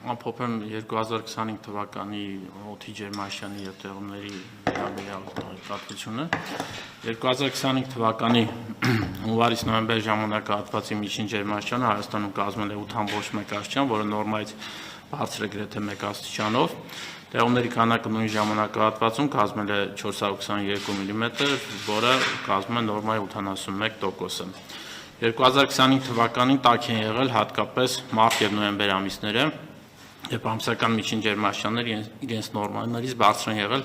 Ամփոփեմ 2025 թվականի օդի ջերմաշյանի և տեղումների վերաբերյալ տեղեկատվությունը։ 2025 թվականի հունվարից նոյեմբեր ժամանակահատվածի միջին ջերմաշյանը Հայաստանում կազմել է 8.1 աստիճան, որը նորմայից բարձր է գրեթե 1 աստիճանով։ Տեղումների քանակը նույն ժամանակահատվածում կազմել է 422 մմ, որը կազմում է նորմայի 81%-ը։ 2025 թվականին տաք են եղել հատկապես մարտ և նոյեմբեր ամիսները, երբ ամսական միջին ջերմաստիճանները իրենց նորմաներից բարձր են եղել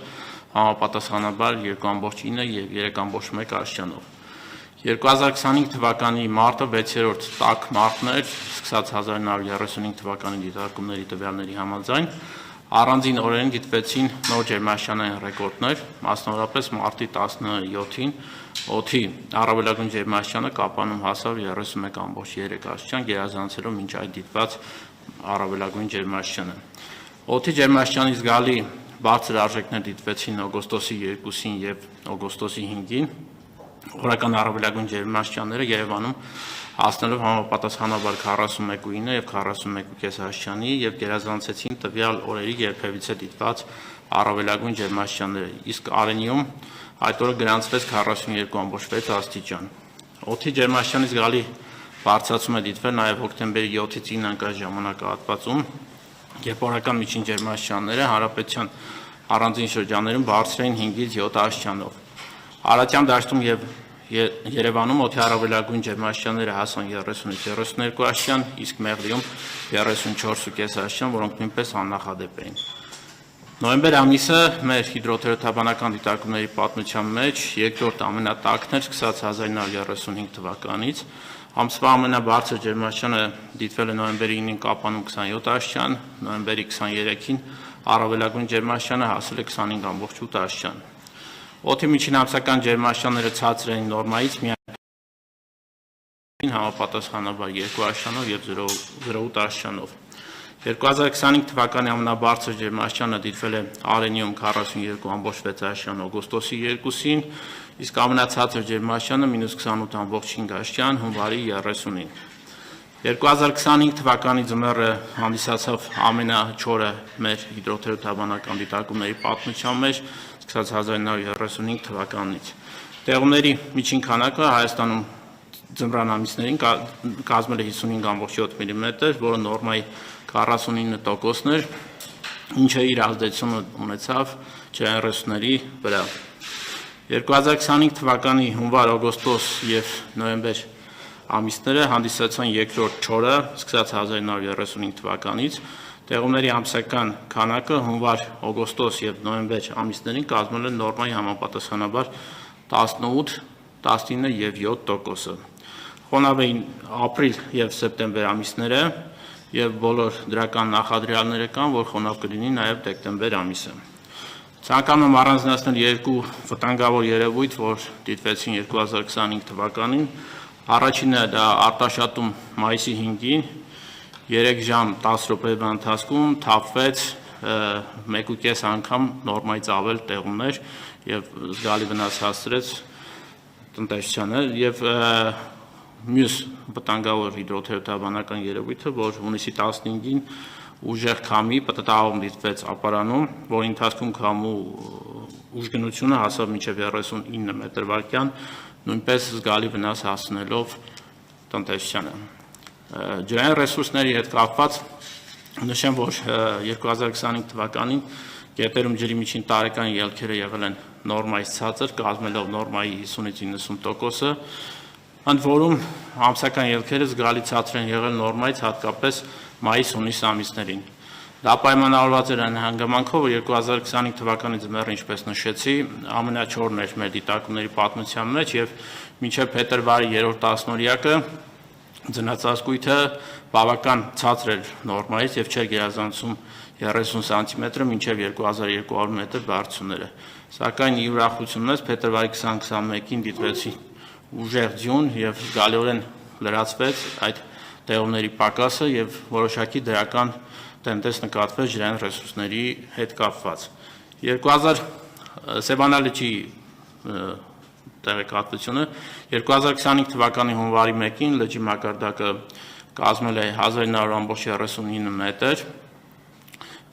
համապատասխանաբար 2.9 և 3.1 աստիճանով։ 2025 թվականի մարտը 6-րդ տաք մարտն էր, սկսած 1935 թվականի դիտարկումների տվյալների համաձայն, առանձին օրերին դիտվեցին նոր ջերմաստիճանային ռեկորդներ, մասնավորապես մարտի 17-ին օդի առավելագույն ջերմաստիճանը Կապանում հասավ 31.3 աստիճան, գերազանցելով մինչ այդ դիտված առավելագույն ջերմաստիճանը։ Օդի ջերմաստիճանի զգալի բարձր արժեքներ դիտվեցին օգոստոսի 2-ին և օգոստոսի 5-ին, օրական առավելագույն ջերմաստիճանները Երևանում հասնելով համապատասխանաբար 41.9 և 41.5 աստիճանի և գերազանցեցին տվյալ օրերի երբևիցե դիտված առավելագույն ջերմաստիճանները, իսկ Արենիում այդ օրը գրանցվեց 42.6 աստիճան։ Օդի ջերմաստիճանի զգալի բարձրացում է դիտվել նաև հոկտեմբերի 7-ից 9 ընկած ժամանակահատվածում, երբ օրական միջին ջերմաստիճանները հանրապետության առանձին շրջաններում բարձր էին 5-ից 7 աստիճանով։ Արարատյան դաշտում և Երևանում օդի առավելագույն ջերմաստիճանները հասան 30-ից 32 աստիճան, իսկ Մեղրիում 34.5 աստիճան, որոնք նույնպես աննախադեպ էին։ Նոյեմբեր ամիսը մեր հիդրոթերապևտաբանական դիտարկումների պատմության մեջ երկրորդ ամենատաքն էր, սկսած 1935 թվականից։ Ամսվա ամենաբարձր ջերմաստիճանը դիտվել է նոյեմբերի 9-ին Կապանում 27 աստիճան, նոյեմբերի 23-ին առավելագույն ջերմաստիճանը հասել է 25.8 աստիճան։ Օդի միջին ամսական ջերմաստիճանները ցածր էին նորմայից միայն համապատասխանաբար 2 աստիճանով և 0.8 աստիճանով։ 2025 թվականի ամենաբարձր ջերմաստիճանը դիտվել է Արենիում 42.6 աստիճան օգոստոսի 2-ին, իսկ ամենացածր ջերմաստիճանը -28.5 աստիճան հունվարի 30-ին։ 2025 թվականի ձմեռը հանդիսացավ ամենաչորը մեր հիդրոթերապևտաբանական դիտարկումների պատմության մեջ, սկսած 1935 թվականից։ Տեղումների միջին քանակը Հայաստանում ձմռան ամիսներին կազմել է 55.7 մմ, որը նորմայի 49%-ն էր, ինչը իր ազդեցությունը ունեցավ ջրային ռեսուրսների վրա։ 2025 թվականի հունվար, օգոստոս և նոյեմբեր ամիսները հանդիսացան երկրորդ չորը, սկսած 1935 թվականից։ Տեղումների ամսական քանակը հունվար, օգոստոս և նոյեմբեր ամիսներին կազմել է նորմայի համապատասխանաբար 18, 19 և 7%-ը։ Խոնավ էին ապրիլ և սեպտեմբեր ամիսները և բոլոր դրական նախադրյալները կան, որ խոնավ կլինի նաև դեկտեմբեր ամիսը։ Ցանկանում եմ առանձնացնել երկու վտանգավոր երևույթ, որ դիտվեցին 2025 թվականին։ Առաջինը դա արտաշատում մայիսի 5-ին 3 ժամ 10 րոպեվա ընթացքում թափվեց 1.5 անգամ նորմայից ավել տեղումներ և զգալի վնաս հասցրեց տնտեսությանը, և մյուս վտանգավոր հիդրոթերապևտաբանական երևույթը, որ հունիսի 15-ին ուժեղ քամի պտտահողմ դիտվեց Ապարանում, որի ընթացքում քամու ուժգնությունը հասավ մինչև 39 մետր/վայրկյան, նույնպես զգալի վնաս հասցնելով տնտեսությանը։ Ջրային ռեսուրսների հետ կապված նշեմ, որ 2025 թվականին գետերում ջրի միջին տարեկան ելքերը եղել են նորմայից ցածր, կազմելով նորմայի 50-ից 90%-ը, ընդ որում ամսական ելքերը զգալի ցածր են եղել նորմայից, հատկապես մայիս-հունիս ամիսներին։ Դա պայմանավորված էր այն հանգամանքով, որ 2025 թվականի ձմեռը, ինչպես նշեցի, ամենաչորն էր մեր դիտարկումների պատմության մեջ և մինչև փետրվարի 3-րդ տասնօրյակը ձնածածկույթը բավական ցածր էր նորմայից և չէր գերազանցում 30 սանտիմետրը մինչև 2200 մետր բարձրությունները։ Սակայն ի ուրախություն մեզ փետրվարի 20-21-ին դիտվեցին ուժեղ ձյուն և զգալիորեն լրացվեց այդ տեղումների պակասը և որոշակի դրական տենդենս նկատվեց ջրային ռեսուրսների հետ կապված։ Սևանա լճի տեղեկատվությունը 2025 թվականի հունվարի 1-ին լճի մակարդակը կազմել է 1939 մետր,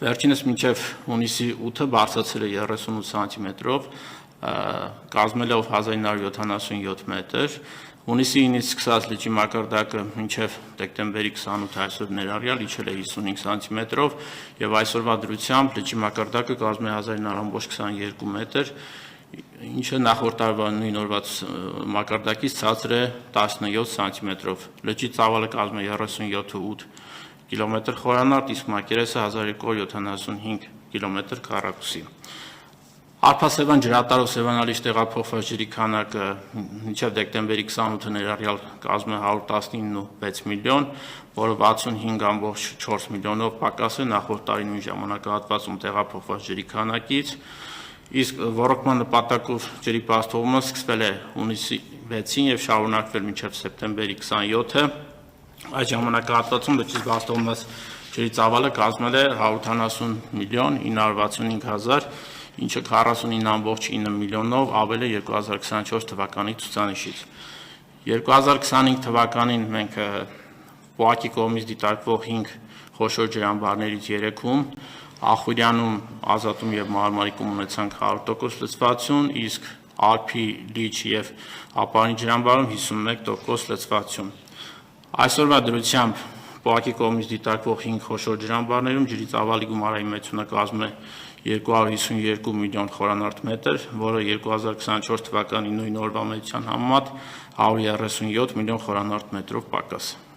Վերջինս մինչև հունիսի 8-ը բարձրացել է 38 սանտիմետրով, կազմելով 1977 մետր։ Հունիսի 9-ից սկսած լճի մակարդակը մինչև դեկտեմբերի 28-ը այսօր ներառյալ իջել է 55 սանտիմետրով եւ այսօրվա դրությամբ լճի մակարդակը կազմում է 1922 մետր, ինչը նախորդ տարվա նույն օրվա մակարդակից ցածր է 17 սանտիմետրով։ Լճի ծավալը կազմում է 37.8 կիլոմետր խորանարդ, իսկ մակերեսը 1275 կիլոմետր քառակուսի։ Արտասևան ջրատարով սևանալիչ տեղափոխված ջրի քանակը մինչև դեկտեմբերի 28-ը ներառյալ կազմում է 119.6 միլիոն, որը 65.4 միլիոնով պակաս է նախորդ տարի նույն ժամանակահատվածում տեղափոխված ջրի քանակից, իսկ ոռոգման նպատակով ջրի պաստողումը սկսվել է հունիսի 6-ին եւ շարունակվել մինչև սեպտեմբերի 27-ը։ Այդ ժամանակահատվածում լճից պաստողված ջրի ծավալը կազմել է 170 միլիոն 965 հազար, ինչը 49.9 միլիոնով ավել է 2024 թվականի ցուցանիշից։ 2025 թվականին մենք ՊՕԱԿ-ի կողմից դիտարկվող 5 խոշոր ջրամբարներից 3-ում Ախուրյանում, Ազատում եւ Մարմարիկում ունեցանք 100% լցվածություն, իսկ Ալփի, Լիճ եւ Ապարինի ջրամբարում 51% լցվածություն։ Այսօրվա դրությամբ ՊՕԱԿ-ի կողմից դիտարկվող 5 խոշոր ջրամբարներում ջրի ծավալի գումարային մեծությունը կազմում է 252 միլիոն խորանարդ մետր, որը 2024 թվականի նույն օրվա մեծության համեմատ 137 միլիոն խորանարդ մետրով պակաս է։